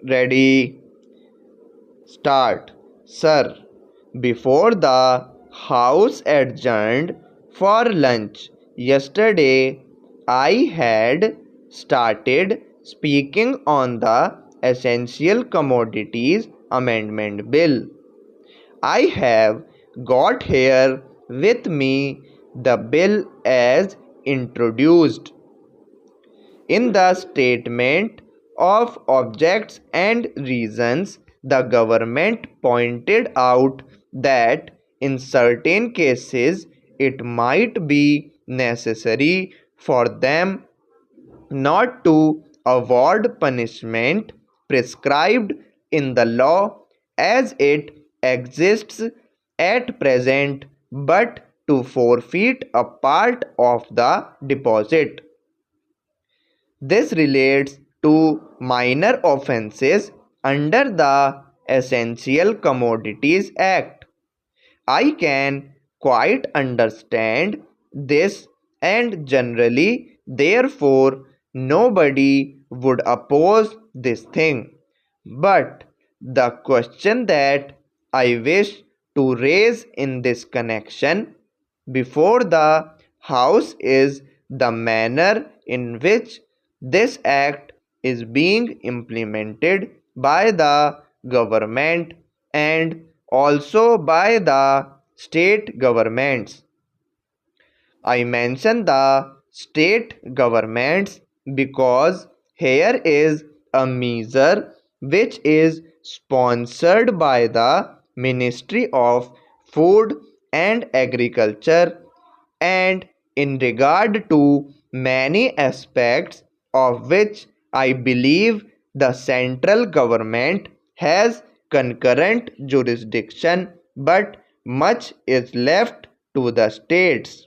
Ready, start. Sir, before the House adjourned for lunch yesterday, I had started speaking on the Essential Commodities Amendment Bill. I have got here with me the bill as introduced. In the statement of objects and reasons, the government pointed out that in certain cases it might be necessary for them not to award punishment prescribed in the law as it exists at present, but to forfeit a part of the deposit. This relates to minor offences under the Essential Commodities Act. I can quite understand this, and generally, therefore, nobody would oppose this thing. But the question that I wish to raise in this connection before the House is the manner in which this act is being implemented by the government and also by the state governments. I mention the state governments because here is a measure which is sponsored by the Ministry of Food and Agriculture, and in regard to many aspects of which I believe the central government has concurrent jurisdiction, but much is left to the states.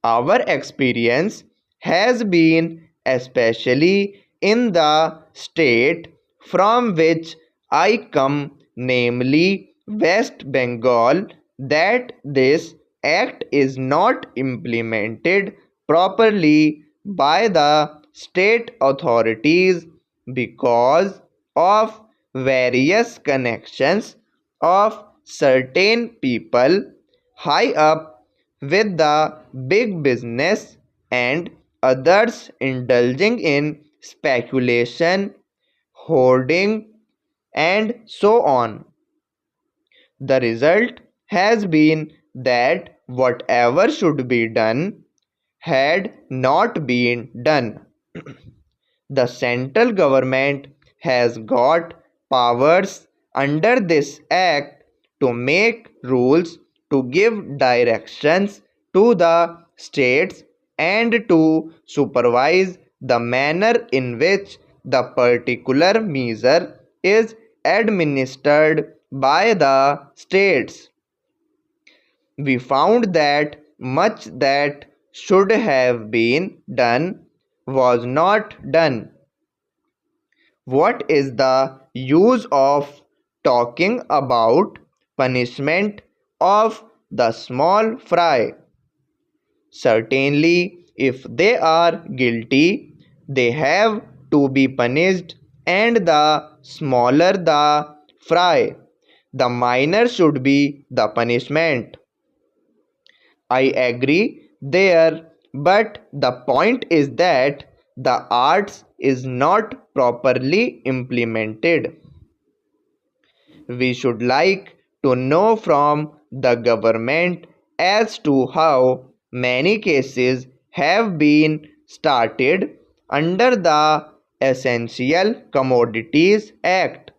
Our experience has been, especially in the state from which I come, namely West Bengal, that this act is not implemented properly by the state authorities because of various connections of certain people high up with the big business and others indulging in speculation, hoarding, and so on. The result has been that whatever should be done had not been done. The central government has got powers under this act to make rules, to give directions to the states, and to supervise the manner in which the particular measure is administered by the states. We found that much that should have been done was not done. What is the use of talking about punishment of the small fry? Certainly, if they are guilty, they have to be punished, and the smaller the fry, the minor should be the punishment. I agree there, but the point is that the arts is not properly implemented. We should like to know from the government as to how many cases have been started under the Essential Commodities Act.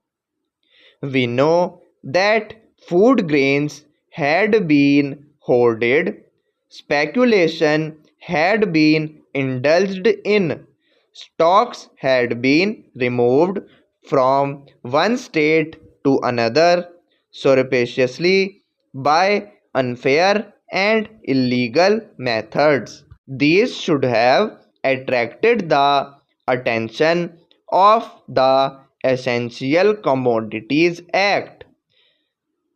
We know that food grains had been hoarded, speculation had been indulged in, stocks had been removed from one state to another surreptitiously by unfair and illegal methods. These should have attracted the attention of the Essential Commodities Act.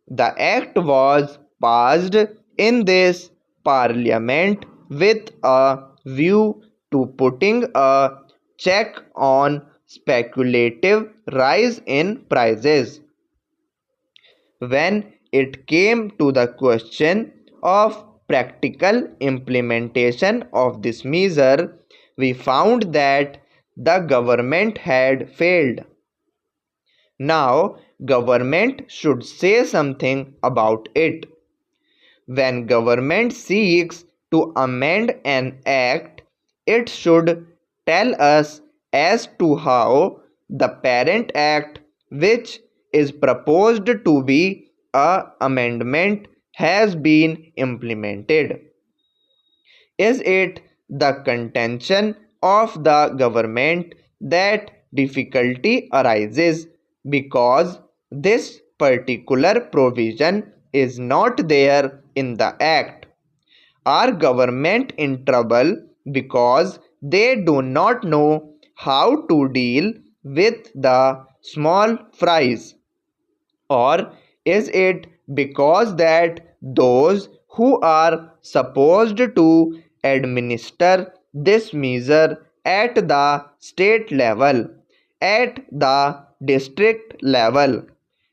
The act was passed in this parliament with a view to putting a check on speculative rise in prices. When it came to the question of practical implementation of this measure, we found that the government had failed. Now, government should say something about it. When government seeks to amend an act, it should tell us as to how the parent act, which is proposed to be a amendment, has been implemented. Is it the contention of the government that difficulty arises because this particular provision is not there in the act? Are government in trouble because they do not know how to deal with the small fries? Or is it because that those who are supposed to administer this measure at the state level, at the district level,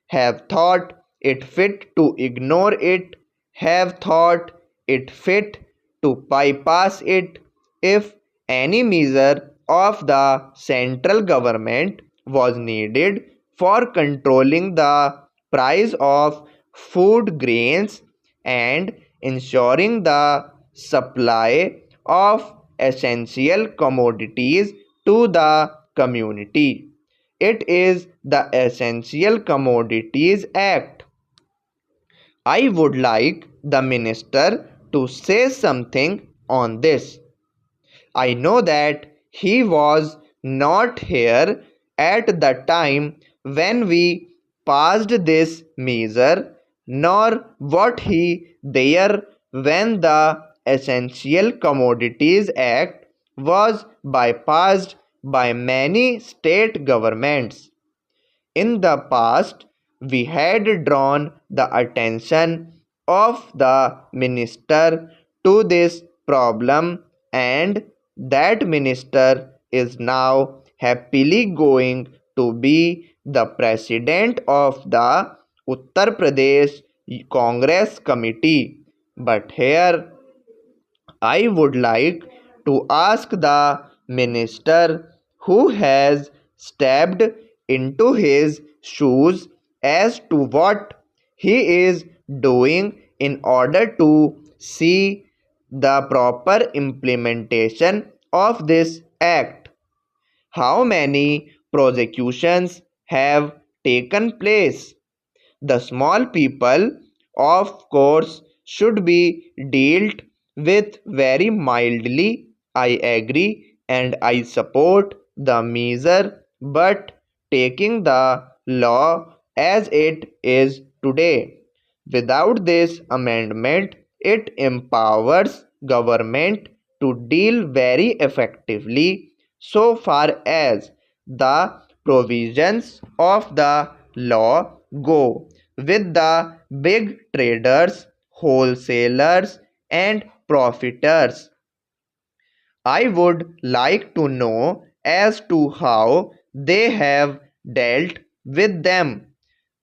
have thought it fit to ignore it, have thought it fit to bypass it? If any measure of the central government was needed for controlling the price of food grains and ensuring the supply of essential commodities to the community, it is the Essential Commodities Act. I would like the minister to say something on this. I know that he was not here at the time when we passed this measure, nor was he there when the Essential Commodities Act was bypassed by many state governments. In the past, we had drawn the attention of the minister to this problem, and that minister is now happily going to be the president of the Uttar Pradesh Congress Committee. But here I would like to ask the minister who has stepped into his shoes as to what he is doing in order to see the proper implementation of this act. How many prosecutions have taken place? The small people, of course, should be dealt with very mildly. I agree and I support the measure, but taking the law as it is today, without this amendment, it empowers government to deal very effectively so far as the provisions of the law go with the big traders, wholesalers, and profiteers. I would like to know as to how they have dealt with them.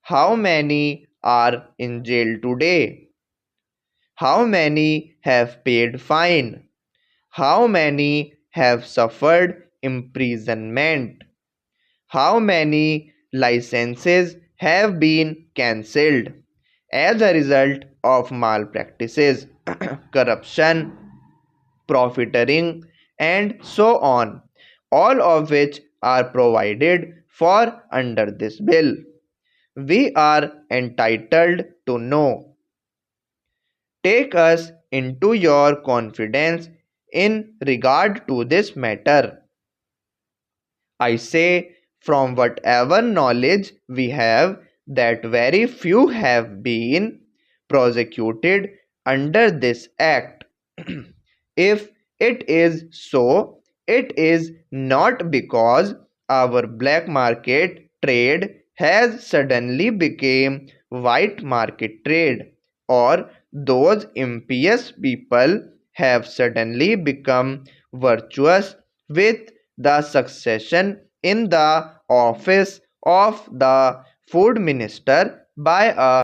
How many are in jail today? How many have paid fine? How many have suffered imprisonment? How many licenses have been cancelled as a result of malpractices, corruption, profiteering, and so on, all of which are provided for under this bill? We are entitled to know. Take us into your confidence in regard to this matter. I say, from whatever knowledge we have, that very few have been prosecuted under this act. If it is so, it is not because our black market trade has suddenly become white market trade, or those impious people have suddenly become virtuous with the succession in the office of the food minister by a